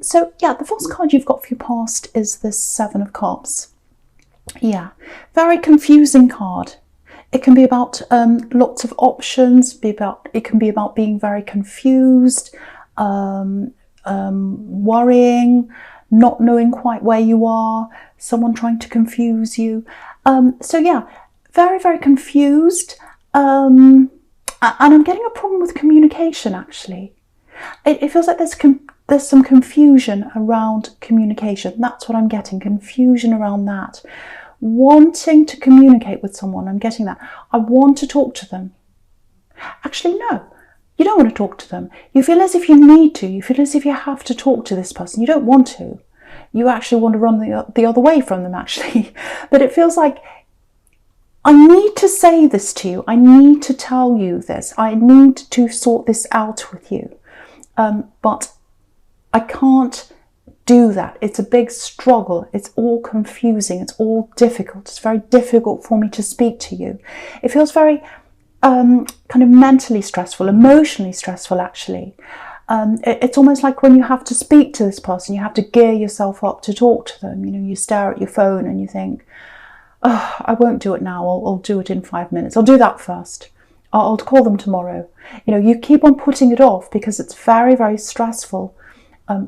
So yeah, the first card you've got for your past is the Seven of Cups. Yeah, very confusing card. It can be about lots of options. It can be about being very confused, worrying, not knowing quite where you are, someone trying to confuse you. So yeah, very, very confused. And I'm getting a problem with communication, actually. It feels like there's some confusion around communication. That's what I'm getting, confusion around that. Wanting to communicate with someone, I'm getting that. I want to talk to them. Actually, no, you don't want to talk to them. You feel as if you need to. You feel as if you have to talk to this person. You don't want to. You actually want to run the other way from them, actually. But it feels like, I need to say this to you. I need to tell you this. I need to sort this out with you. But I can't do that. It's a big struggle. It's all confusing. It's all difficult. It's very difficult for me to speak to you. It feels very kind of mentally stressful, emotionally stressful, actually. It's almost like when you have to speak to this person, you have to gear yourself up to talk to them. You know, you stare at your phone and you think, oh, I won't do it now. I'll do it in 5 minutes. I'll do that first. I'll call them tomorrow. You know, you keep on putting it off because it's very, very stressful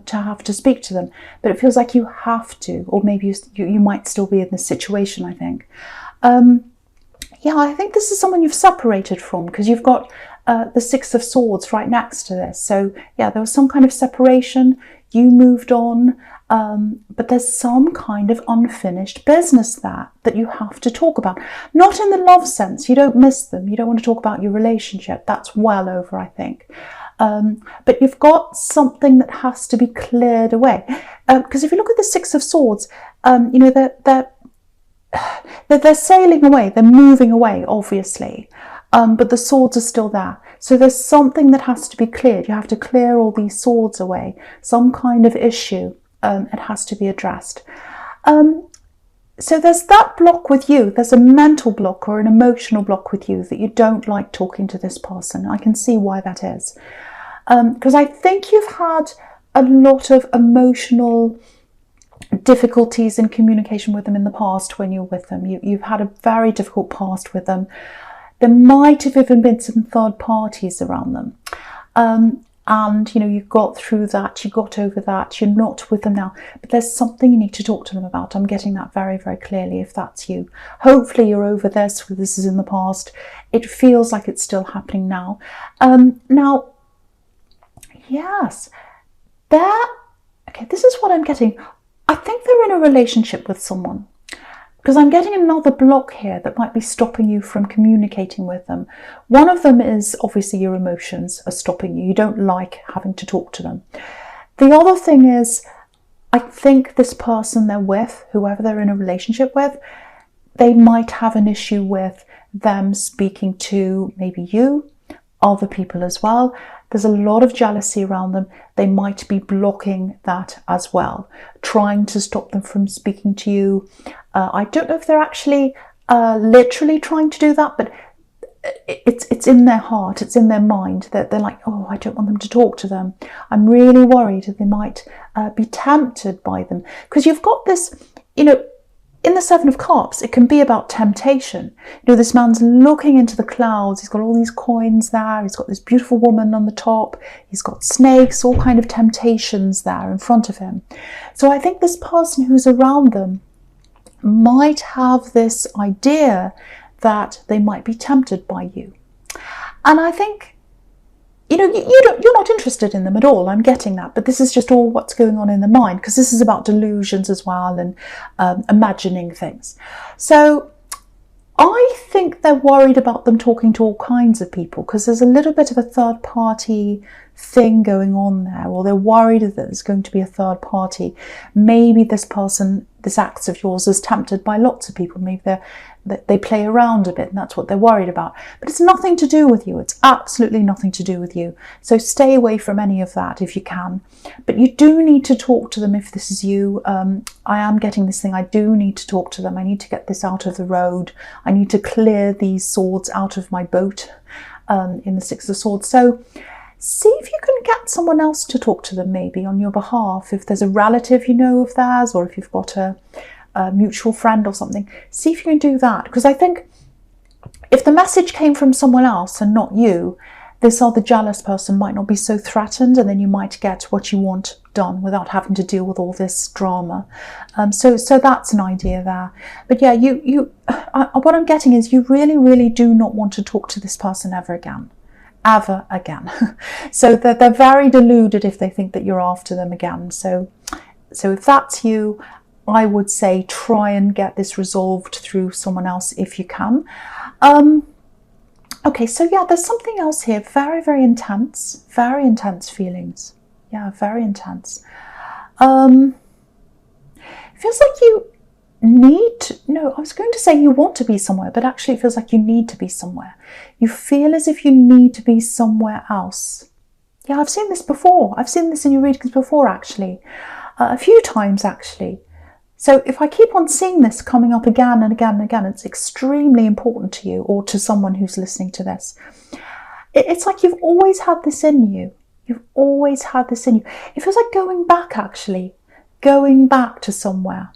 to have to speak to them. But it feels like you have to, or maybe you might still be in this situation, I think. Yeah, I think this is someone you've separated from, because you've got the Six of Swords right next to this. So yeah, there was some kind of separation. You moved on. But there's some kind of unfinished business that you have to talk about. Not in the love sense. You don't miss them. You don't want to talk about your relationship. That's well over, I think. But you've got something that has to be cleared away. Because if you look at the Six of Swords, you know, they're sailing away. They're moving away, obviously. But the swords are still there. So there's something that has to be cleared. You have to clear all these swords away. Some kind of issue. It has to be addressed. So there's that block with you. There's a mental block or an emotional block with you that you don't like talking to this person. I can see why that is. Because I think you've had a lot of emotional difficulties in communication with them in the past when you're with them. You've had a very difficult past with them. There might have even been some third parties around them. And, you know, you got through that, you got over that, you're not with them now. But there's something you need to talk to them about. I'm getting that very, very clearly if that's you. Hopefully you're over this, this is in the past. It feels like it's still happening now. Now, yes, okay, this is what I'm getting. I think they're in a relationship with someone. Because I'm getting another block here that might be stopping you from communicating with them. One of them is obviously your emotions are stopping you. You don't like having to talk to them. The other thing is, I think this person they're with, whoever they're in a relationship with, they might have an issue with them speaking to maybe you, other people as well. There's a lot of jealousy around them. They might be blocking that as well, trying to stop them from speaking to you. I don't know if they're actually literally trying to do that, but it's in their heart, it's in their mind that they're like, oh, I don't want them to talk to them. I'm really worried that they might be tempted by them. Because you've got this, you know, in the Seven of Cups, it can be about temptation. You know, this man's looking into the clouds. He's got all these coins there. He's got this beautiful woman on the top. He's got snakes, all kind of temptations there in front of him. So I think this person who's around them might have this idea that they might be tempted by you. And I think, you know, you're not interested in them at all. I'm getting that. But this is just all what's going on in the mind, because this is about delusions as well and imagining things. So I think they're worried about them talking to all kinds of people, because there's a little bit of a third party thing going on there, or they're worried that there's going to be a third party. Maybe this person, this act of yours is tempted by lots of people. Maybe they play around a bit and that's what they're worried about. But it's nothing to do with you. It's absolutely nothing to do with you. So stay away from any of that if you can. But you do need to talk to them if this is you. I am getting this thing. I do need to talk to them. I need to get this out of the road. I need to clear these swords out of my boat in the Six of Swords. So see if you can get someone else to talk to them maybe on your behalf. If there's a relative you know of theirs, or if you've got a mutual friend or something, see if you can do that. Because I think if the message came from someone else and not you, this other jealous person might not be so threatened, and then you might get what you want done without having to deal with all this drama. So that's an idea there. But yeah, what I'm getting is you really, really do not want to talk to this person ever again. Ever again. So they're very deluded if they think that you're after them again. So if that's you, I would say try and get this resolved through someone else if you can. Okay, so yeah, there's something else here. Very, very intense feelings. Yeah, very intense. It feels like you need to, no, I was going to say you want to be somewhere, but actually it feels like you need to be somewhere. You feel as if you need to be somewhere else. Yeah, I've seen this before. I've seen this in your readings before, actually. A few times, actually. So if I keep on seeing this coming up again and again and again, it's extremely important to you or to someone who's listening to this. It's like you've always had this in you. You've always had this in you. It feels like going back, actually. Going back to somewhere.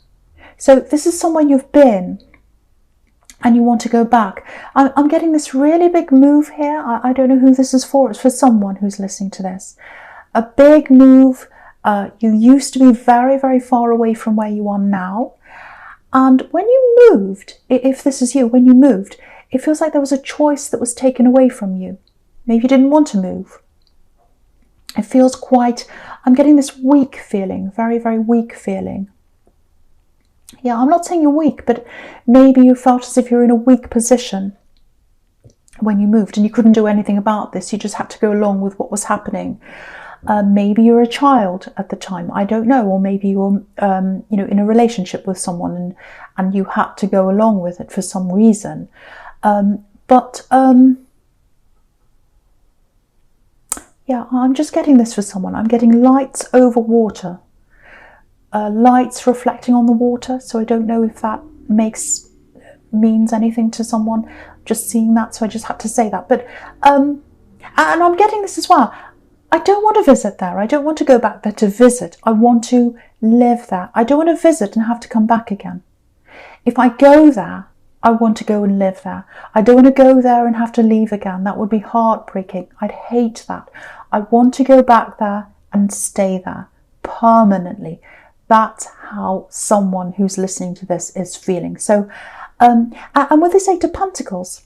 So this is somewhere you've been and you want to go back. I'm getting this really big move here. I don't know who this is for. It's for someone who's listening to this. A big move. You used to be very, very far away from where you are now. And when you moved, if this is you, when you moved, it feels like there was a choice that was taken away from you. Maybe you didn't want to move. It feels quite, I'm getting this weak feeling, very, very weak feeling. Yeah, I'm not saying you're weak, but maybe you felt as if you're in a weak position when you moved and you couldn't do anything about this. You just had to go along with what was happening. Maybe you're a child at the time, I don't know, or maybe you're in a relationship with someone and you had to go along with it for some reason. Yeah, I'm just getting this for someone. I'm getting lights over water, lights reflecting on the water. So I don't know if that means anything to someone. Just seeing that, so I just had to say that. But and I'm getting this as well. I don't want to visit there. I don't want to go back there to visit. I want to live there. I don't want to visit and have to come back again. If I go there, I want to go and live there. I don't want to go there and have to leave again. That would be heartbreaking. I'd hate that. I want to go back there and stay there permanently. That's how someone who's listening to this is feeling. So, and with this Eight of Pentacles,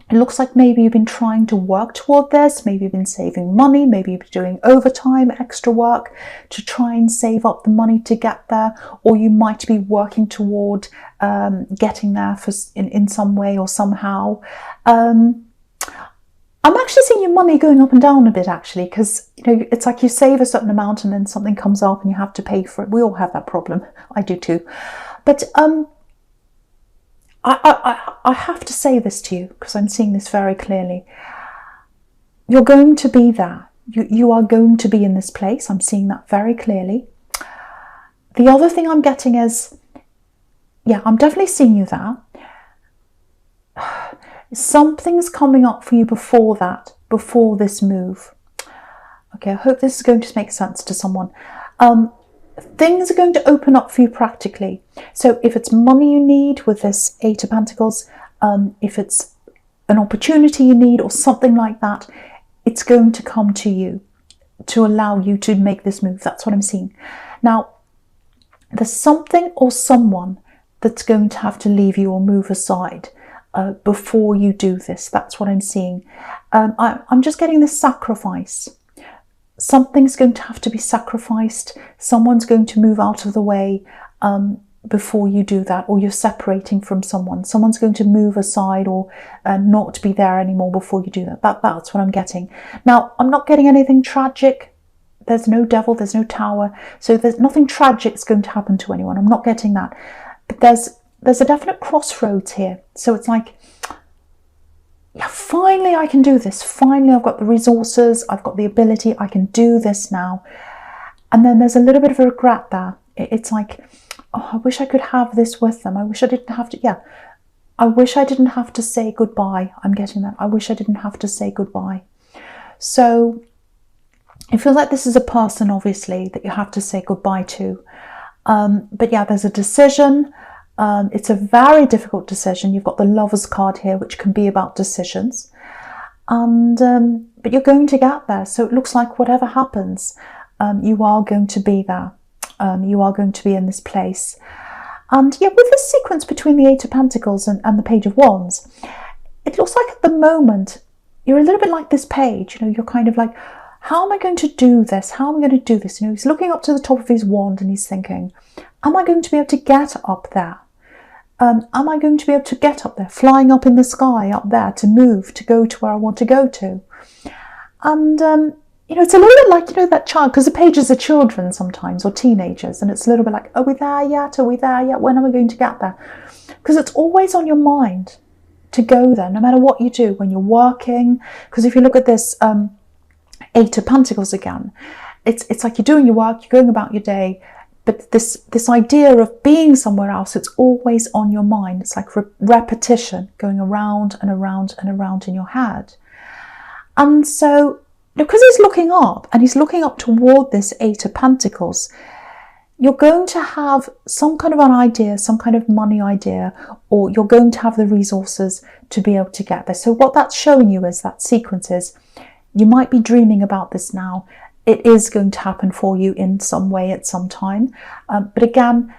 it looks like maybe you've been trying to work toward this. Maybe you've been saving money. Maybe you've been doing overtime, extra work to try and save up the money to get there. Or you might be working toward getting there in some way or somehow. I'm actually seeing your money going up and down a bit, actually, because it's like you save a certain amount and then something comes up and you have to pay for it. We all have that problem. I do too. But I have to say this to you because I'm seeing this very clearly. You're going to be there. You are going to be in this place. I'm seeing that very clearly. The other thing I'm getting is, yeah, I'm definitely seeing you there. Something's coming up for you before that, before this move. Okay, I hope this is going to make sense to someone. Things are going to open up for you practically. So if it's money you need with this Eight of Pentacles, if it's an opportunity you need or something like that, it's going to come to you to allow you to make this move. That's what I'm seeing. Now, there's something or someone that's going to have to leave you or move aside before you do this. That's what I'm seeing. I'm just getting this sacrifice. Something's going to have to be sacrificed. Someone's going to move out of the way before you do that, or you're separating from someone. Someone's going to move aside or not be there anymore before you do that. That's what I'm getting. Now, I'm not getting anything tragic. There's no devil, there's no tower. So there's nothing tragic that's going to happen to anyone. I'm not getting that. But there's a definite crossroads here. So it's like, yeah, finally I can do this. Finally I've got the resources, I've got the ability, I can do this now. And then there's a little bit of a regret there. It's like, oh, I wish I could have this with them. I wish I didn't have to, yeah. I wish I didn't have to say goodbye. I'm getting that. I wish I didn't have to say goodbye. So It feels like this is a person, obviously, that you have to say goodbye to. But yeah, there's a decision. It's a very difficult decision. You've got the Lovers card here, which can be about decisions. And but you're going to get there. So it looks like whatever happens, you are going to be there. You are going to be in this place. And yeah, with this sequence between the Eight of Pentacles and the Page of Wands, it looks like at the moment, you're a little bit like this page. You know, you're kind of like, how am I going to do this? How am I going to do this? You know, he's looking up to the top of his wand and he's thinking, am I going to be able to get up there? Am I going to be able to get up there, flying up in the sky up there, to move, to go to where I want to go to? And, you know, it's a little bit like, you know, that child, because the pages are children sometimes, or teenagers, and it's a little bit like, are we there yet? Are we there yet? When am I going to get there? Because it's always on your mind to go there, no matter what you do, when you're working. Because if you look at this Eight of Pentacles again, it's like you're doing your work, you're going about your day, but this idea of being somewhere else, it's always on your mind. It's like repetition, going around and around and around in your head. And so, because he's looking up, and he's looking up toward this Eight of Pentacles, you're going to have some kind of an idea, some kind of money idea, or you're going to have the resources to be able to get there. So what that's showing you is that sequence is, you might be dreaming about this now. It is going to happen for you in some way at some time. But again,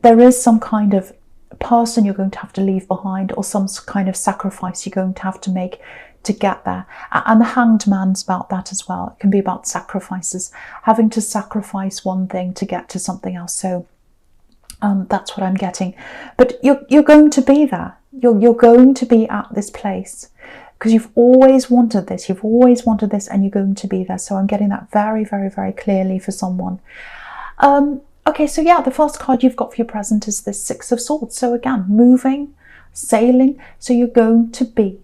there is some kind of person you're going to have to leave behind, or some kind of sacrifice you're going to have to make to get there. And the Hanged Man's about that as well. It can be about sacrifices, having to sacrifice one thing to get to something else. So that's what I'm getting. But you're going to be there. You're going to be at this place, because you've always wanted this, and you're going to be there. So I'm getting that very, very, very clearly for someone. Okay, so yeah, the first card you've got for your present is this Six of Swords. So again, moving, sailing. So you're going to be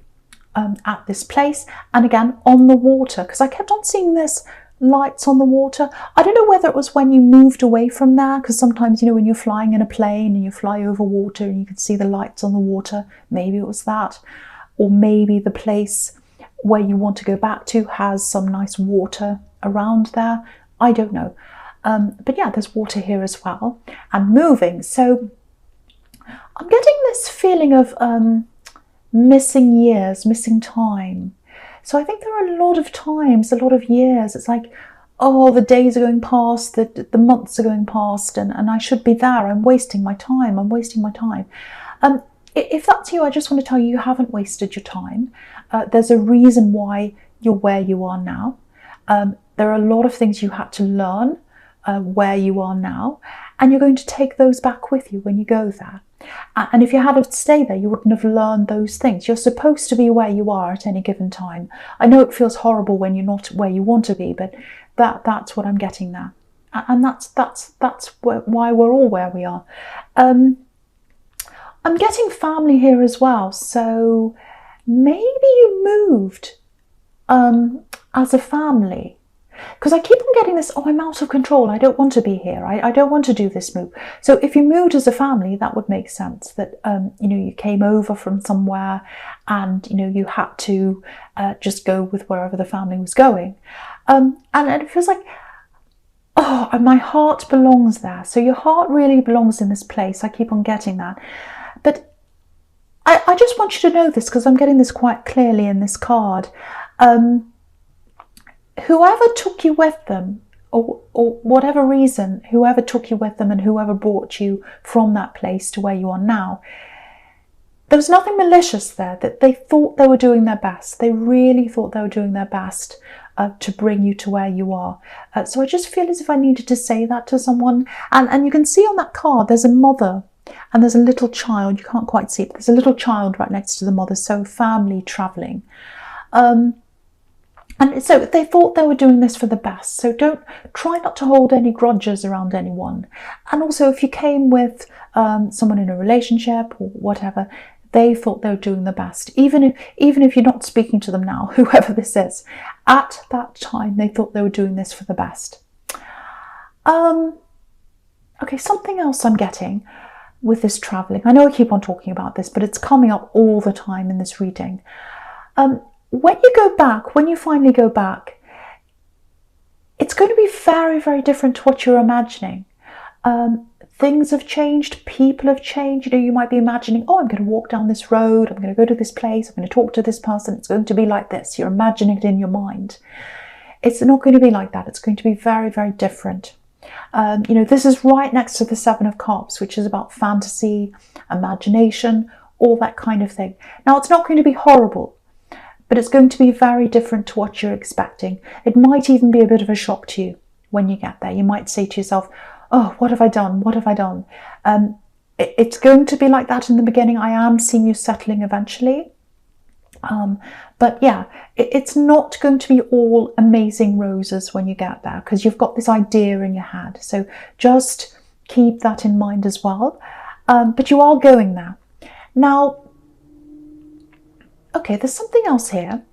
at this place, and again, on the water, because I kept on seeing this lights on the water. I don't know whether it was when you moved away from there, because sometimes, you know, when you're flying in a plane and you fly over water and you can see the lights on the water, maybe it was that. Or maybe the place where you want to go back to has some nice water around there. I don't know. But yeah, there's water here as well. And moving. So I'm getting this feeling of missing years, missing time. So I think there are a lot of times, a lot of years. It's like, oh, the days are going past, the months are going past, and I should be there. I'm wasting my time. I'm wasting my time. If that's you, I just want to tell you, you haven't wasted your time. There's a reason why you're where you are now. There are a lot of things you had to learn where you are now, and you're going to take those back with you when you go there. And if you had to stay there, you wouldn't have learned those things. You're supposed to be where you are at any given time. I know it feels horrible when you're not where you want to be, but that's what I'm getting there. And that's why we're all where we are. I'm getting family here as well. So maybe you moved as a family. Because I keep on getting this, oh, I'm out of control. I don't want to be here. I don't want to do this move. So if you moved as a family, that would make sense. That, you know, you came over from somewhere and, you know, you had to just go with wherever the family was going. And it feels like, oh, my heart belongs there. So your heart really belongs in this place. I keep on getting that. But I just want you to know this, because I'm getting this quite clearly in this card. Whoever took you with them, or whatever reason, whoever took you with them and whoever brought you from that place to where you are now, there was nothing malicious there. That they thought they were doing their best. They really thought they were doing their best to bring you to where you are. So I just feel as if I needed to say that to someone. And you can see on that card, there's a mother and there's a little child. You can't quite see it. There's a little child right next to the mother. So family traveling. And so they thought they were doing this for the best. So try not to hold any grudges around anyone. And also, if you came with someone in a relationship or whatever, they thought they were doing the best. Even if you're not speaking to them now, whoever this is, at that time, they thought they were doing this for the best. Okay, something else I'm getting with this traveling. I know I keep on talking about this, but it's coming up all the time in this reading. When you go back, when you finally go back, it's going to be very, very different to what you're imagining. Things have changed, people have changed. You know, you might be imagining, oh, I'm going to walk down this road, I'm going to go to this place, I'm going to talk to this person, it's going to be like this. You're imagining it in your mind. It's not going to be like that. It's going to be very, very different. You know, this is right next to the Seven of Cups, which is about fantasy, imagination, all that kind of thing. Now, it's not going to be horrible, but it's going to be very different to what you're expecting. It might even be a bit of a shock to you when you get there. You might say to yourself, oh, what have I done? What have I done? It's going to be like that in the beginning. I am seeing you settling eventually. But yeah, it's not going to be all amazing roses when you get there, because you've got this idea in your head. So just keep that in mind as well. But you are going there. Now, okay, there's something else here.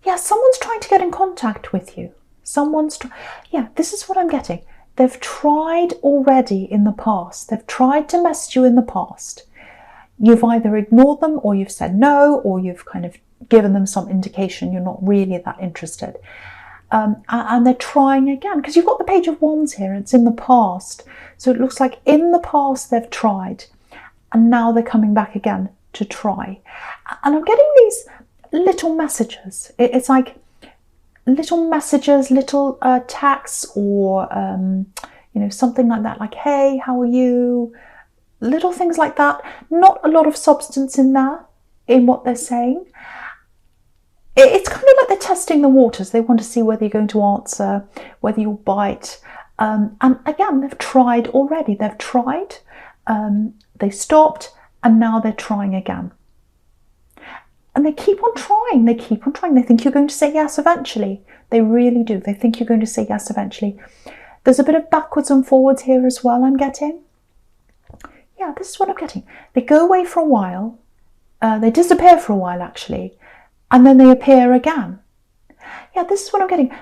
Yeah, someone's trying to get in contact with you. Yeah, this is what I'm getting. They've tried already in the past. They've tried to message you in the past. You've either ignored them, or you've said no, or you've kind of given them some indication you're not really that interested. And they're trying again, because you've got the Page of Wands here. It's in the past. So it looks like in the past they've tried, and now they're coming back again to try. And I'm getting these little messages. It's like little messages, little texts, or you know, something like that, like, hey, how are you? Little things like that. Not a lot of substance in there, in what they're saying. It's kind of like they're testing the waters. They want to see whether you're going to answer, whether you'll bite. And again, they've tried already. They've tried, they stopped, and now they're trying again. And they keep on trying, they keep on trying. They think you're going to say yes eventually. They really do. They think you're going to say yes eventually. There's a bit of backwards and forwards here as well, I'm getting. Yeah, this is what I'm getting. They go away for a while. They disappear for a while, actually. And then they appear again. Yeah, this is what I'm getting.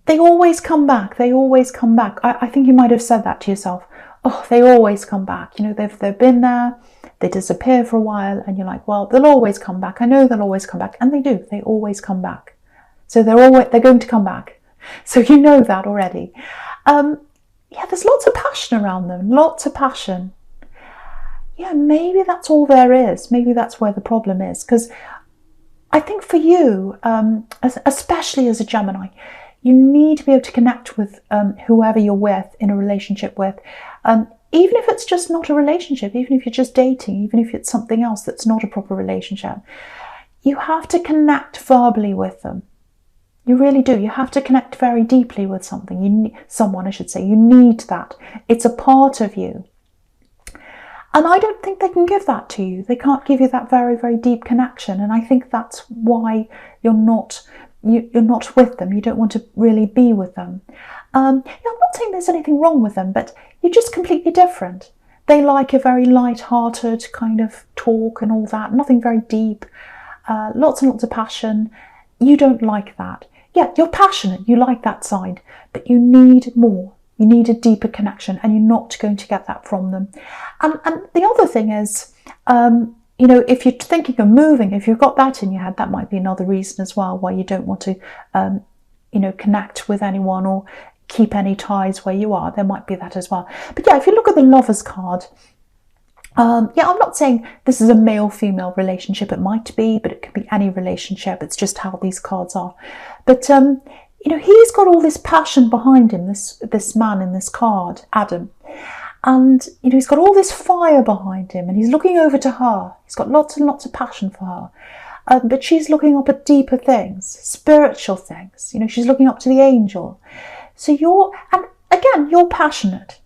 They always come back. They always come back. I think you might have said that to yourself. Oh, they always come back. You know, they've been there. They disappear for a while, and you're like, well, they'll always come back. I know they'll always come back. And they do. They always come back. So they're going to come back. So you know that already. Yeah, there's lots of passion around them. Lots of passion. Yeah, maybe that's all there is. Maybe that's where the problem is. Because I think for you, especially as a Gemini, you need to be able to connect with whoever you're with, in a relationship with. Even if it's just not a relationship, even if you're just dating, even if it's something else that's not a proper relationship, you have to connect verbally with them. You really do. You have to connect very deeply with someone, I should say. You need that. It's a part of you. And I don't think they can give that to you. They can't give you that very, very deep connection. And I think that's why you're not with them. You don't want to really be with them. I'm not saying there's anything wrong with them, but you're just completely different. They like a very light-hearted kind of talk and all that. Nothing very deep. Lots and lots of passion. You don't like that. Yeah, you're passionate. You like that side. But you need more. You need a deeper connection, and you're not going to get that from them. And the other thing is, you know, if you're thinking of moving, if you've got that in your head, that might be another reason as well why you don't want to, you know, connect with anyone or keep any ties where you are. There might be that as well. But yeah, if you look at the Lovers card, yeah, I'm not saying this is a male-female relationship. It might be, but it could be any relationship. It's just how these cards are. But you know, he's got all this passion behind him, this man in this card, Adam. And, you know, he's got all this fire behind him, and he's looking over to her. He's got lots and lots of passion for her. But she's looking up at deeper things, spiritual things. You know, she's looking up to the angel. So and again, you're passionate.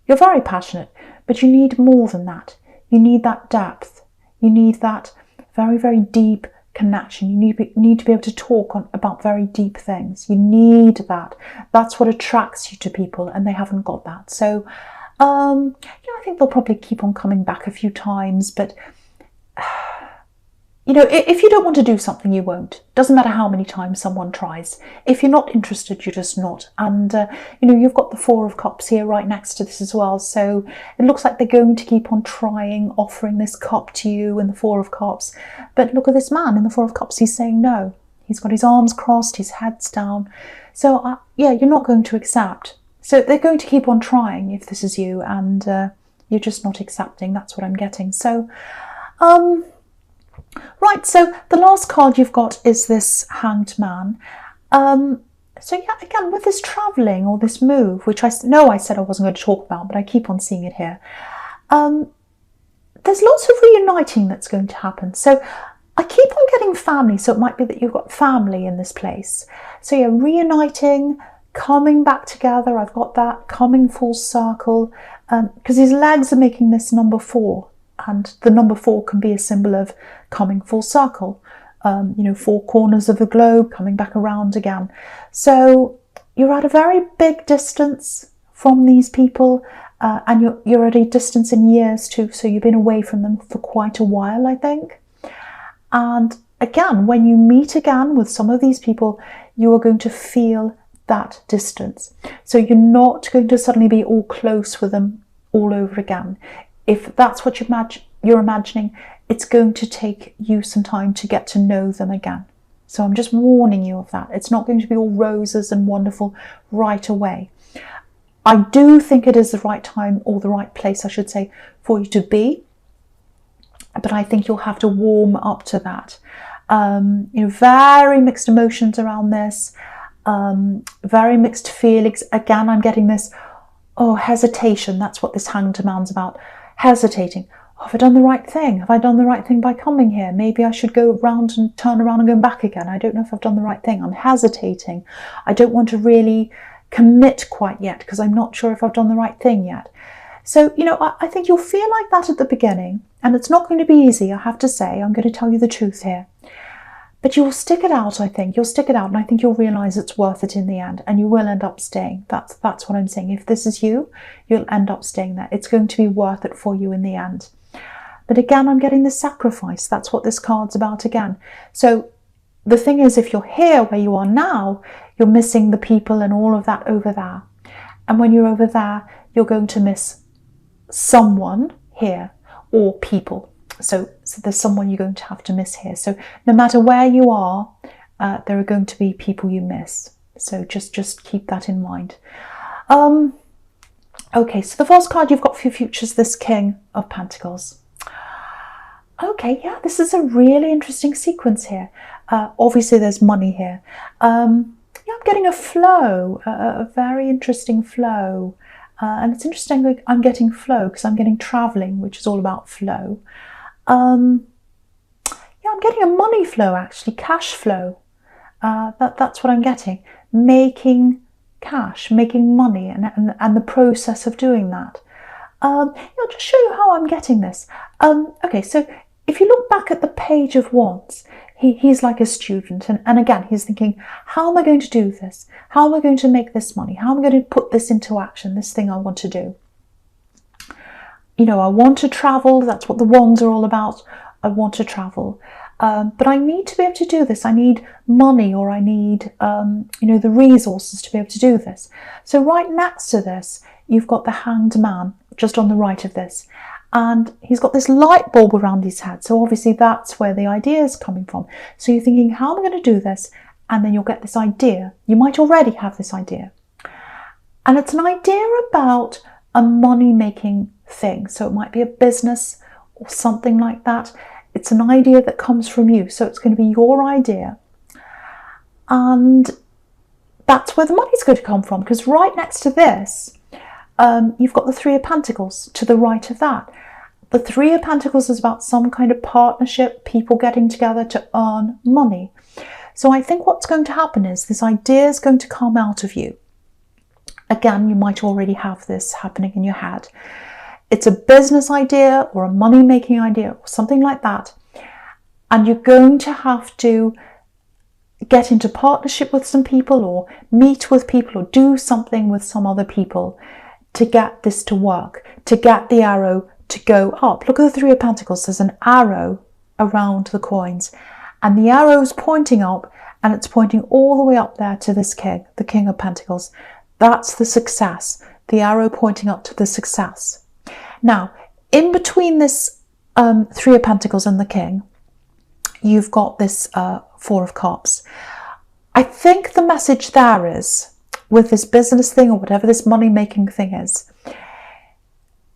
You're very passionate, but you need more than that. You need that depth. You need that very, very deep connection. You need to be able to talk about very deep things. You need that. That's what attracts you to people, and they haven't got that. So, yeah, I think they'll probably keep on coming back a few times, but you know, if you don't want to do something, you won't. Doesn't matter how many times someone tries. If you're not interested, you're just not. And, you know, you've got the Four of Cups here right next to this as well. So it looks like they're going to keep on trying, offering this cup to you in the Four of Cups. But look at this man in the Four of Cups. He's saying no. He's got his arms crossed, his head's down. So yeah, you're not going to accept. So they're going to keep on trying if this is you, and you're just not accepting. That's what I'm getting. So, right, so the last card you've got is this Hanged Man. So yeah, again, with this travelling or this move, which I know I said I wasn't going to talk about, but I keep on seeing it here. There's lots of reuniting that's going to happen. So I keep on getting family, so it might be that you've got family in this place. So yeah, reuniting, coming back together, I've got that, coming full circle, because his legs are making this number 4, and the number 4 can be a symbol of coming full circle. 4 corners of the globe, coming back around again. So you're at a very big distance from these people, and you're at a distance in years too, so you've been away from them for quite a while, I think. And again, when you meet again with some of these people, you are going to feel that distance. So you're not going to suddenly be all close with them all over again. If that's what you're imagining, it's going to take you some time to get to know them again. So I'm just warning you of that. It's not going to be all roses and wonderful right away. I do think it is the right time, or the right place, I should say, for you to be. But I think you'll have to warm up to that. Very mixed emotions around this. Very mixed feelings. Again, I'm getting this, hesitation. That's what this Hanged Man's about. Hesitating. Have I done the right thing? Have I done the right thing by coming here? Maybe I should go around and turn around and go back again. I don't know if I've done the right thing. I'm hesitating. I don't want to really commit quite yet because I'm not sure if I've done the right thing yet. So, I think you'll feel like that at the beginning, and it's not going to be easy, I have to say. I'm going to tell you the truth here. But you'll stick it out, I think. You'll stick it out, and I think you'll realise it's worth it in the end, and you will end up staying. That's what I'm saying. If this is you, you'll end up staying there. It's going to be worth it for you in the end. But again, I'm getting the sacrifice. That's what this card's about again. So the thing is, if you're here where you are now, you're missing the people and all of that over there. And when you're over there, you're going to miss someone here, or people. So there's someone you're going to have to miss here. So no matter where you are, there are going to be people you miss. So just keep that in mind. Okay, so the first card you've got for your future is this King of Pentacles. Okay, yeah, this is a really interesting sequence here. Obviously, there's money here. I'm getting a flow, a very interesting flow. And it's interesting I'm getting flow because I'm getting traveling, which is all about flow. I'm getting a money flow, actually, cash flow. That's what I'm getting. Making cash, making money, and the process of doing that. I'll just show you how I'm getting this. Okay, so if you look back at the Page of Wands, he's like a student, and again, he's thinking, how am I going to do this? How am I going to make this money? How am I going to put this into action, this thing I want to do? I want to travel. That's what the wands are all about. I want to travel. But I need to be able to do this. I need money, or I need, the resources to be able to do this. So right next to this, you've got the Hanged Man, just on the right of this. And he's got this light bulb around his head. So obviously that's where the idea is coming from. So you're thinking, how am I going to do this? And then you'll get this idea. You might already have this idea. And it's an idea about a money-making thing. So it might be a business or something like that. It's an idea that comes from you. So it's going to be your idea. And that's where the money's going to come from. Because right next to this, you've got the Three of Pentacles to the right of that. The Three of Pentacles is about some kind of partnership, people getting together to earn money. So I think what's going to happen is this idea is going to come out of you. Again, you might already have this happening in your head. It's a business idea or a money-making idea or something like that. And you're going to have to get into partnership with some people, or meet with people, or do something with some other people to get this to work, to get the arrow to go up. Look at the Three of Pentacles. There's an arrow around the coins, and the arrow is pointing up, and it's pointing all the way up there to this king, the King of Pentacles. That's the success. The arrow pointing up to the success. Now, in between this Three of Pentacles and the King, you've got this Four of Cups. I think the message there is, with this business thing or whatever this money-making thing is,